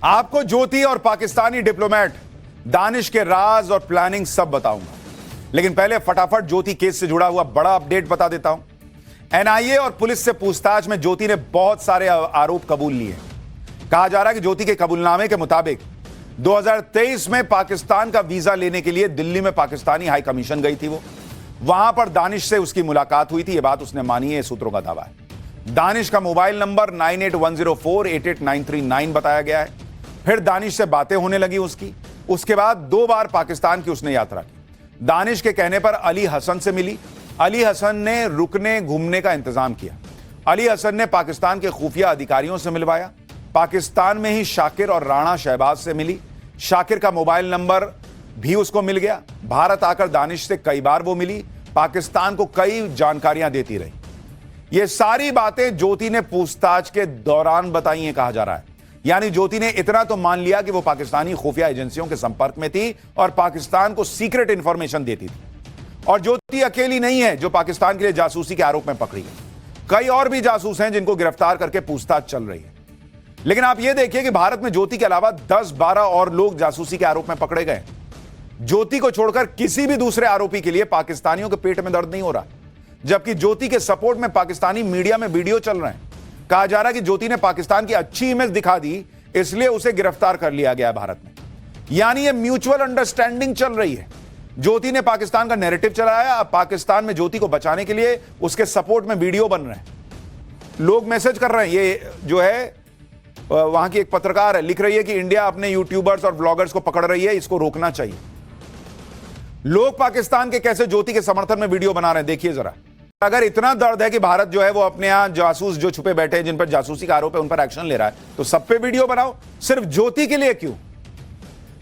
आपको ज्योति और पाकिस्तानी डिप्लोमेट दानिश के राज और प्लानिंग सब बताऊंगा, लेकिन पहले फटाफट ज्योति केस से जुड़ा हुआ बड़ा अपडेट बता देता हूं। एनआईए और पुलिस से पूछताछ में ज्योति ने बहुत सारे आरोप कबूल लिए। कहा जा रहा है कि ज्योति के कबूलनामे के मुताबिक 2023 में पाकिस्तान का वीजा लेने के लिए दिल्ली में पाकिस्तानी हाई कमीशन गई थी। वो वहां पर दानिश से उसकी मुलाकात हुई थी। यह बात उसने मानी है, सूत्रों का दावा है। दानिश का मोबाइल नंबर 9810488939 बताया गया है। फिर दानिश से बातें होने लगी उसकी। उसके बाद 2 बार पाकिस्तान की उसने यात्रा की। दानिश के कहने पर अली हसन से मिली। अली हसन ने रुकने घूमने का इंतजाम किया। अली हसन ने पाकिस्तान के खुफिया अधिकारियों से मिलवाया। पाकिस्तान में ही शाकिर और राणा शहबाज से मिली। शाकिर का मोबाइल नंबर भी उसको मिल गया। भारत आकर दानिश से कई बार वो मिली। पाकिस्तान को कई जानकारियां देती रही। ये सारी बातें ज्योति ने पूछताछ के दौरान बताई हैं, कहा जा रहा है। यानी ज्योति ने इतना तो मान लिया कि वो पाकिस्तानी खुफिया एजेंसियों के संपर्क में थी और पाकिस्तान को सीक्रेट इंफॉर्मेशन देती थी। और ज्योति अकेली नहीं है जो पाकिस्तान के लिए जासूसी के आरोप में पकड़ी गई। कई और भी जासूस हैं जिनको गिरफ्तार करके पूछताछ चल रही है। लेकिन आप यह देखिए कि भारत में ज्योति के अलावा 10-12 और लोग जासूसी के आरोप में पकड़े गए। ज्योति को छोड़कर किसी भी दूसरे आरोपी के लिए पाकिस्तानियों के पेट में दर्द नहीं हो रहा, जबकि ज्योति के सपोर्ट में पाकिस्तानी मीडिया में वीडियो चल रहे हैं। कहा जा रहा है कि ज्योति ने पाकिस्तान की अच्छी इमेज दिखा दी, इसलिए उसे गिरफ्तार कर लिया गया भारत में। यानी ये म्यूचुअल अंडरस्टैंडिंग चल रही है। ज्योति ने पाकिस्तान का नैरेटिव चलाया। अब पाकिस्तान में ज्योति को बचाने के लिए उसके सपोर्ट में वीडियो बन रहे हैं। लोग मैसेज कर रहे हैं। ये जो है वहां की एक पत्रकार है, लिख रही है कि इंडिया अपने यूट्यूबर्स और ब्लॉगर्स को पकड़ रही है, इसको रोकना चाहिए। लोग पाकिस्तान के कैसे ज्योति के समर्थन में वीडियो बना रहे हैं, देखिए जरा। अगर इतना दर्द है कि भारत जो है वो अपने यहां जासूस जो छुपे बैठे हैं, जिन पर जासूसी का आरोप है, उन पर एक्शन ले रहा है, तो सब पे वीडियो बनाओ। सिर्फ ज्योति के लिए क्यों?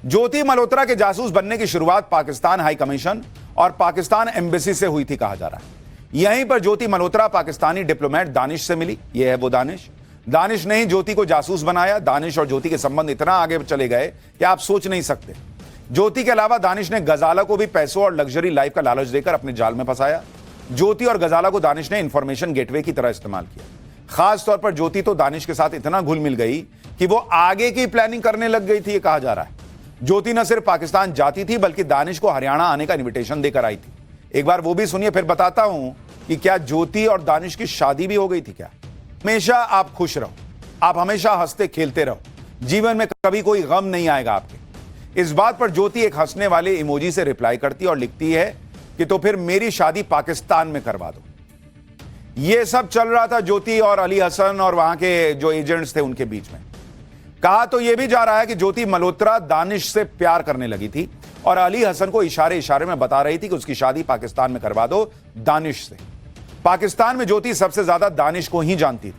ज्योति मल्होत्रा के जासूस बनने की शुरुआत पाकिस्तान हाई कमीशन और पाकिस्तान एम्बेसी से हुई थी, कहा जा रहा है। यहीं पर ज्योति मल्होत्रा पाकिस्तानी डिप्लोमेट दानिश से मिली। यह है वो दानिश। दानिश ने ही ज्योति को जासूस बनाया। दानिश और ज्योति के संबंध इतना आगे चले गए कि आप सोच नहीं सकते। ज्योति के अलावा दानिश ने गजाला को भी पैसों और लग्जरी लाइफ का लालच देकर अपने जाल में फंसाया। ज्योति और गजाला को दानिश ने इंफॉर्मेशन गेटवे की तरह इस्तेमाल किया। खास तौर पर ज्योति तो दानिश के साथ इतना घुल मिल गई कि वो आगे की प्लानिंग करने लग गई थी, ये कहा जा रहा है। ज्योति न सिर्फ पाकिस्तान जाती थी बल्कि दानिश को हरियाणा आने का इन्विटेशन देकर आई थी। एक बार वो भी सुनिए, फिर बताता हूं कि क्या ज्योति और दानिश की शादी भी हो गई थी क्या। हमेशा आप खुश रहो, आप हमेशा हंसते खेलते रहो, जीवन में कभी कोई गम नहीं आएगा आपके। इस बात पर ज्योति एक हंसने वाले इमोजी से रिप्लाई करती और लिखती है कि तो फिर मेरी शादी पाकिस्तान में करवा दो। यह सब चल रहा था ज्योति और अली हसन और वहां के जो एजेंट्स थे उनके बीच में। कहा तो यह भी जा रहा है कि ज्योति मल्होत्रा दानिश से प्यार करने लगी थी और अली हसन को इशारे इशारे में बता रही थी कि उसकी शादी पाकिस्तान में करवा दो दानिश से। पाकिस्तान में ज्योति सबसे ज्यादा दानिश को ही जानती थी।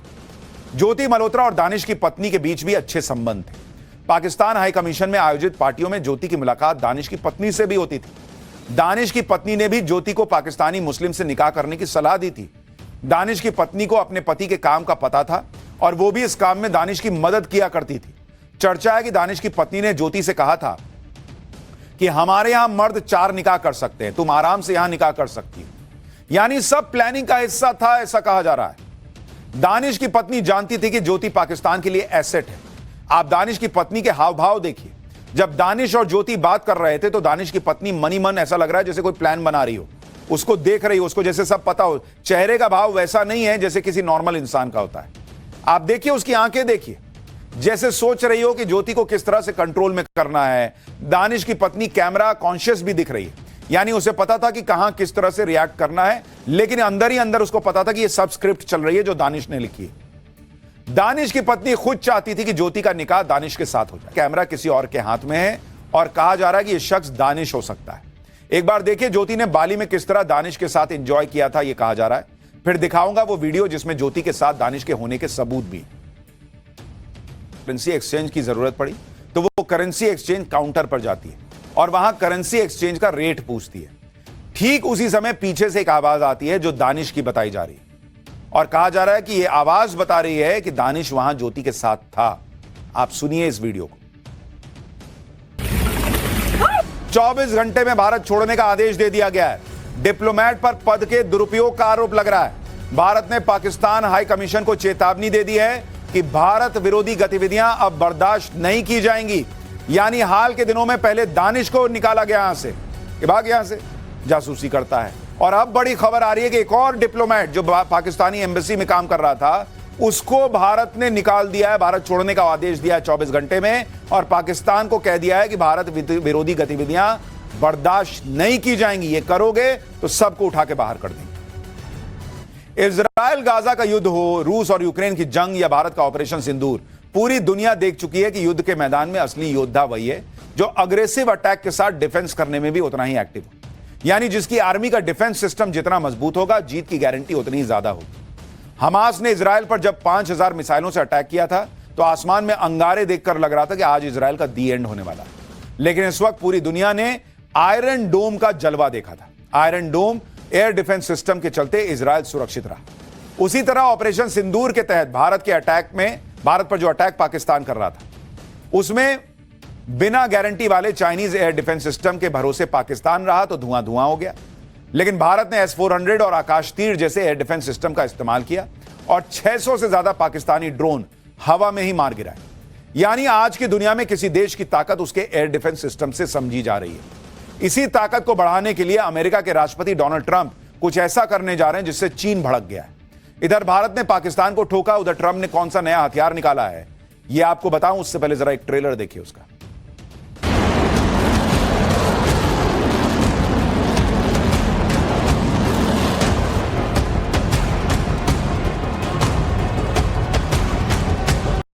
ज्योति मल्होत्रा और दानिश की पत्नी के बीच भी अच्छे संबंध थे। पाकिस्तान हाई कमीशन में आयोजित पार्टियों में ज्योति की मुलाकात दानिश की पत्नी से भी होती थी। दानिश की पत्नी ने भी ज्योति को पाकिस्तानी मुस्लिम से निकाह करने की सलाह दी थी। दानिश की पत्नी को अपने पति के काम का पता था और वो भी इस काम में दानिश की मदद किया करती थी। चर्चा है कि दानिश की पत्नी ने ज्योति से कहा था कि हमारे यहां मर्द 4 निकाह कर सकते हैं, तुम आराम से यहां निकाह कर सकती हो। यानी सब प्लानिंग का हिस्सा था, ऐसा कहा जा रहा है। दानिश की पत्नी जानती थी कि ज्योति पाकिस्तान के लिए एसेट है। आप दानिश की पत्नी के हाव भाव देखिए। जब दानिश और ज्योति बात कर रहे थे तो दानिश की पत्नी मनी मन ऐसा लग रहा है जैसे कोई प्लान बना रही हो, उसको देख रही हो, उसको जैसे सब पता हो। चेहरे का भाव वैसा नहीं है जैसे किसी नॉर्मल इंसान का होता है। आप देखिए उसकी आंखें देखिए, जैसे सोच रही हो कि ज्योति को किस तरह से कंट्रोल में करना है। दानिश की पत्नी कैमरा कॉन्शियस भी दिख रही है, यानी उसे पता था कि कहां किस तरह से रिएक्ट करना है, लेकिन अंदर ही अंदर उसको पता था कि यह सब स्क्रिप्ट चल रही है जो दानिश ने लिखी है। दानिश की पत्नी खुद चाहती थी कि ज्योति का निकाह दानिश के साथ हो जाए। कैमरा किसी और के हाथ में है और कहा जा रहा है कि यह शख्स दानिश हो सकता है। एक बार देखिए ज्योति ने बाली में किस तरह दानिश के साथ एंजॉय किया था, यह कहा जा रहा है। फिर दिखाऊंगा वो वीडियो जिसमें ज्योति के साथ दानिश के होने के सबूत भी। करेंसी एक्सचेंज की जरूरत पड़ी तो वो करेंसी एक्सचेंज काउंटर पर जाती है और वहां करेंसी एक्सचेंज का रेट पूछती है। ठीक उसी समय पीछे से एक आवाज आती है जो दानिश की बताई जा रही है और कहा जा रहा है कि यह आवाज बता रही है कि दानिश वहां ज्योति के साथ था। आप सुनिए इस वीडियो को। 24 घंटे में भारत छोड़ने का आदेश दे दिया गया है। डिप्लोमेट पर पद के दुरुपयोग का आरोप लग रहा है। भारत ने पाकिस्तान हाई कमीशन को चेतावनी दे दी है कि भारत विरोधी गतिविधियां अब बर्दाश्त नहीं की जाएंगी। यानी हाल के दिनों में पहले दानिश को निकाला गया यहां से, कि भाग यहां से, जासूसी करता है, और अब बड़ी खबर आ रही है कि एक और डिप्लोमेट जो पाकिस्तानी एम्बेसी में काम कर रहा था, उसको भारत ने निकाल दिया है, भारत छोड़ने का आदेश दिया है 24 घंटे में, और पाकिस्तान को कह दिया है कि भारत विरोधी गतिविधियां बर्दाश्त नहीं की जाएंगी, ये करोगे तो सबको उठा के बाहर कर देंगे। इजराइल गाजा का युद्ध हो, रूस और यूक्रेन की जंग या भारत का ऑपरेशन सिंदूर, पूरी दुनिया देख चुकी है कि युद्ध के मैदान में असली योद्धा वही है जो अग्रेसिव अटैक के साथ डिफेंस करने में भी उतना ही एक्टिव हो। यानी जिसकी आर्मी का डिफेंस सिस्टम जितना मजबूत होगा, जीत की गारंटी उतनी ही ज्यादा होगी। हमास ने इजराइल पर जब 5000 मिसाइलों से अटैक किया था तो आसमान में अंगारे देखकर लग रहा था कि आज इजराइल का दी एंड होने वाला है। लेकिन इस वक्त पूरी दुनिया ने आयरन डोम का जलवा देखा था। आयरन डोम एयर डिफेंस सिस्टम के चलते इजराइल सुरक्षित रहा। उसी तरह ऑपरेशन सिंदूर के तहत भारत पर जो अटैक पाकिस्तान कर रहा था, उसमें बिना गारंटी वाले चाइनीज एयर डिफेंस सिस्टम के भरोसे पाकिस्तान रहा तो धुआं धुआं हो गया। लेकिन भारत ने S-400 और आकाश तीर जैसे एयर डिफेंस सिस्टम का इस्तेमाल किया और 600 से ज्यादा पाकिस्तानी ड्रोन हवा में ही मार गिराए। यानी आज की दुनिया में किसी देश की ताकत उसके एयर डिफेंस सिस्टम से समझी जा रही है। इसी ताकत को बढ़ाने के लिए अमेरिका के राष्ट्रपति डोनाल्ड ट्रंप कुछ ऐसा करने जा रहे हैं जिससे चीन भड़क गया है। इधर भारत ने पाकिस्तान को ठोका, उधर ट्रंप ने कौन सा नया हथियार निकाला है यह आपको बताऊं, उससे पहले जरा एक ट्रेलर देखिए उसका।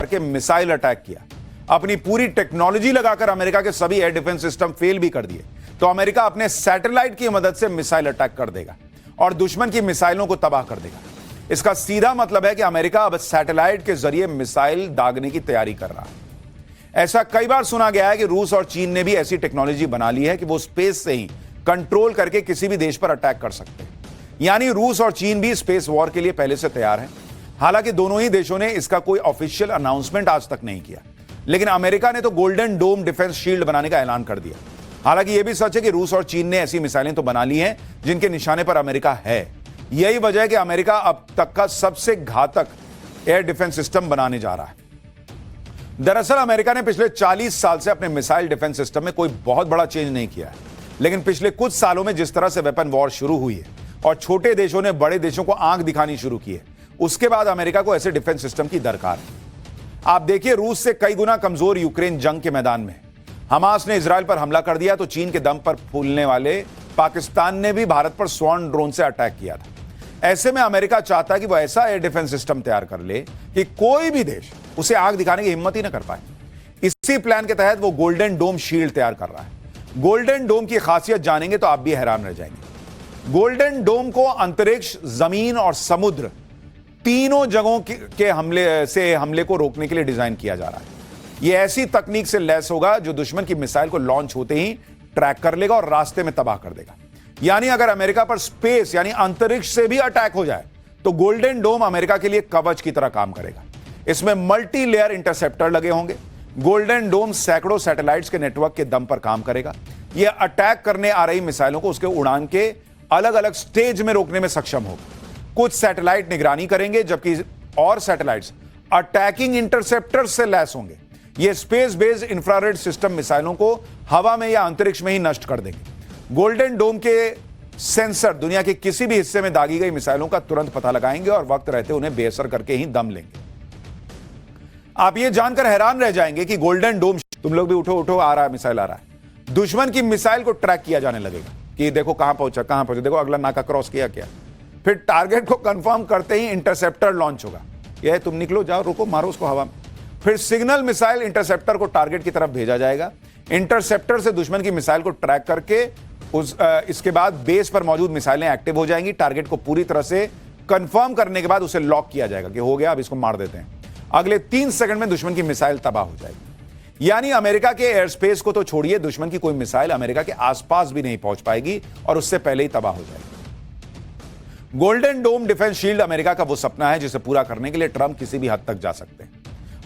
के मिसाइल अटैक किया, अपनी पूरी टेक्नोलॉजी लगाकर अमेरिका के सभी एयर डिफेंस सिस्टम फेल भी कर दिए, तो अमेरिका अपने सैटेलाइट की मदद से मिसाइल अटैक कर देगा और दुश्मन की मिसाइलों को तबाह कर देगा। इसका सीधा मतलब है कि अमेरिका अब सैटेलाइट के जरिए मिसाइल दागने की तैयारी कर रहा है। ऐसा कई बार सुना गया है कि रूस और चीन ने भी ऐसी टेक्नोलॉजी बना ली है कि वो स्पेस से ही कंट्रोल करके किसी भी देश पर अटैक कर सकते हैं। यानी रूस और चीन भी स्पेस वॉर के लिए पहले से तैयार हैं। हालांकि दोनों ही देशों ने इसका कोई ऑफिशियल अनाउंसमेंट आज तक नहीं किया, लेकिन अमेरिका ने तो गोल्डन डोम डिफेंस शील्ड बनाने का ऐलान कर दिया। हालांकि यह भी सच है कि रूस और चीन ने ऐसी मिसाइलें तो बना ली हैं जिनके निशाने पर अमेरिका है। यही वजह है कि अमेरिका अब तक का सबसे घातक एयर डिफेंस सिस्टम बनाने जा रहा है। दरअसल अमेरिका ने पिछले 40 साल से अपने मिसाइल डिफेंस सिस्टम में कोई बहुत बड़ा चेंज नहीं किया है, लेकिन पिछले कुछ सालों में जिस तरह से वेपन वॉर शुरू हुई है और छोटे देशों ने बड़े देशों को आंख दिखानी शुरू की है, उसके बाद अमेरिका को ऐसे डिफेंस सिस्टम की दरकार है। आप देखिए, रूस से कई गुना कमजोर यूक्रेन जंग के मैदान में, हमास ने इजराइल पर हमला कर दिया तो चीन के दम पर फूलने वाले पाकिस्तान ने भी भारत पर स्वर्ण ड्रोन से अटैक किया था। ऐसे में अमेरिका चाहता है कि वो ऐसा एयर डिफेंस सिस्टम तैयार कर ले कि कोई भी देश उसे आंख दिखाने की हिम्मत ही ना कर पाए। इसी प्लान के तहत वो गोल्डन डोम शील्ड तैयार कर रहा है। गोल्डन डोम की खासियत जानेंगे तो आप भी हैरान रह जाएंगे। गोल्डन डोम को अंतरिक्ष, जमीन और समुद्र तीनों जगहों के हमले को रोकने के लिए डिजाइन किया जा रहा है। यह ऐसी तकनीक से लैस होगा जो दुश्मन की मिसाइल को लॉन्च होते ही ट्रैक कर लेगा और रास्ते में तबाह कर देगा। यानी अगर अमेरिका पर स्पेस यानी अंतरिक्ष से भी अटैक हो जाए तो गोल्डन डोम अमेरिका के लिए कवच की तरह काम करेगा। इसमें मल्टी लेयर इंटरसेप्टर लगे होंगे। गोल्डन डोम सैकड़ों सैटेलाइट्स के नेटवर्क के दम पर काम करेगा। यह अटैक करने आ रही मिसाइलों को उसके उड़ान के अलग अलग स्टेज में रोकने में सक्षम होगा। कुछ सैटेलाइट निगरानी करेंगे जबकि और सैटेलाइट्स अटैकिंग इंटरसेप्टर से लैस होंगे। ये स्पेस बेस्ड इंफ्रारेड सिस्टम मिसाइलों को हवा में या अंतरिक्ष में ही नष्ट कर देंगे। गोल्डन डोम के सेंसर दुनिया के किसी भी हिस्से में दागी गई मिसाइलों का तुरंत पता लगाएंगे और वक्त रहते उन्हें बेअसर करके ही दम लेंगे। आप ये जानकर हैरान रह जाएंगे कि गोल्डन डोम, तुम लोग भी उठो उठो, आ रहा है, मिसाइल आ रहा है। दुश्मन की मिसाइल को ट्रैक किया जाने लगेगा कि देखो कहां पहुंचा, देखो अगला नाका क्रॉस किया क्या। फिर टारगेट को कंफर्म करते ही इंटरसेप्टर लॉन्च होगा। यह तुम निकलो, जाओ, रुको, मारो उसको हवा में। फिर सिग्नल मिसाइल इंटरसेप्टर को टारगेट की तरफ भेजा जाएगा। इंटरसेप्टर से दुश्मन की मिसाइल को ट्रैक करके इसके बाद बेस पर मौजूद मिसाइलें एक्टिव हो जाएंगी। टारगेट को पूरी तरह से कंफर्म करने के बाद उसे लॉक किया जाएगा कि हो गया, अब इसको मार देते हैं। अगले 3 सेकंड में दुश्मन की मिसाइल तबाह हो जाएगी। यानी अमेरिका के एयर स्पेस को तो छोड़िए, दुश्मन की कोई मिसाइल अमेरिका के आसपास भी नहीं पहुंच पाएगी और उससे पहले ही तबाह हो जाएगी। गोल्डन डोम डिफेंस शील्ड अमेरिका का वो सपना है जिसे पूरा करने के लिए ट्रंप किसी भी हद तक जा सकते हैं।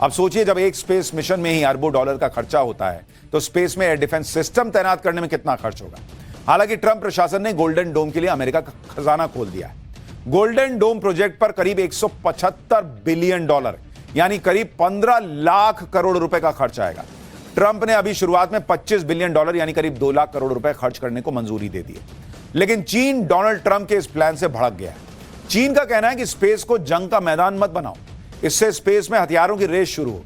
अब सोचिए, जब एक स्पेस मिशन में ही अरबों डॉलर का खर्चा होता है तो स्पेस में एयर डिफेंस सिस्टम तैनात करने में कितना खर्च होगा। हालांकि ट्रंप प्रशासन ने गोल्डन डोम के लिए अमेरिका का खजाना खोल दिया है। गोल्डन डोम प्रोजेक्ट पर करीब $175 बिलियन यानी करीब 15 लाख करोड़ रुपए का खर्च आएगा। ट्रंप ने अभी शुरुआत में $25 बिलियन यानी करीब 2 लाख करोड़ रुपए खर्च करने को मंजूरी दे दी है। लेकिन चीन डोनाल्ड ट्रंप के इस प्लान से भड़क गया है। चीन का कहना है कि स्पेस को जंग का मैदान मत बनाओ, इससे स्पेस में हथियारों की रेस शुरू हो।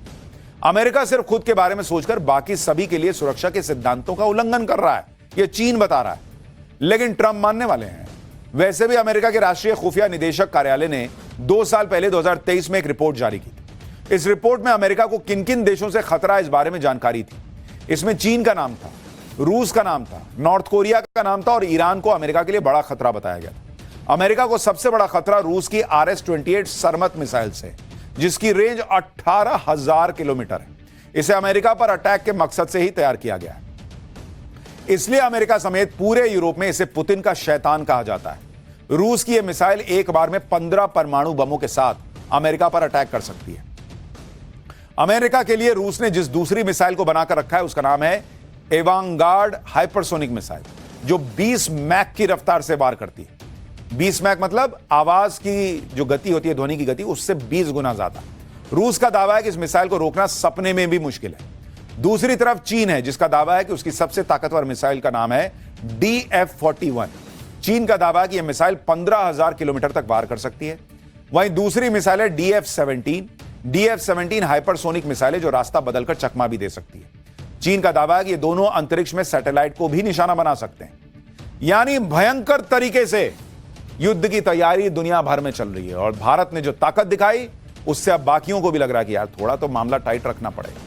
अमेरिका सिर्फ खुद के बारे में सोचकर बाकी सभी के लिए सुरक्षा के सिद्धांतों का उल्लंघन कर रहा है, यह चीन बता रहा है। लेकिन ट्रंप मानने वाले हैं। वैसे भी अमेरिका के राष्ट्रीय खुफिया निदेशक कार्यालय ने 2 साल पहले 2023 में एक रिपोर्ट जारी की थी। इस रिपोर्ट में अमेरिका को किन किन देशों से खतरा इस बारे में जानकारी थी। इसमें चीन का नाम था, रूस का नाम था, नॉर्थ कोरिया का नाम था और ईरान को अमेरिका के लिए बड़ा खतरा बताया गया था। अमेरिका को सबसे बड़ा खतरा रूस की RS-28 सरमत मिसाइल से, जिसकी रेंज 18,000 किलोमीटर है। इसे अमेरिका पर अटैक के मकसद से ही तैयार किया गया है। इसलिए अमेरिका समेत पूरे यूरोप में इसे पुतिन का शैतान कहा जाता है। रूस की यह मिसाइल एक बार में 15 परमाणु बमों के साथ अमेरिका पर अटैक कर सकती है। अमेरिका के लिए रूस ने जिस दूसरी मिसाइल को बनाकर रखा है उसका नाम है एवांगार्ड हाइपरसोनिक मिसाइल, जो 20 मैक की रफ्तार से वार करती है। 20 मैक मतलब आवाज की जो गति होती है, ध्वनि की गति, उससे 20 गुना ज्यादा। रूस का दावा है कि इस मिसाइल को रोकना सपने में भी मुश्किल है। दूसरी तरफ चीन है, जिसका दावा है कि उसकी सबसे ताकतवर मिसाइल का नाम है DF-41। चीन का दावा है कि यह मिसाइल 15,000 किलोमीटर तक वार कर सकती है। वहीं दूसरी मिसाइल है DF-17। DF-17 हाइपरसोनिक मिसाइल है जो रास्ता बदलकर चकमा भी दे सकती है। चीन का दावा है कि ये दोनों अंतरिक्ष में सैटेलाइट को भी निशाना बना सकते हैं। यानी भयंकर तरीके से युद्ध की तैयारी दुनिया भर में चल रही है और भारत ने जो ताकत दिखाई उससे अब बाकियों को भी लग रहा है कि यार थोड़ा तो मामला टाइट रखना पड़ेगा।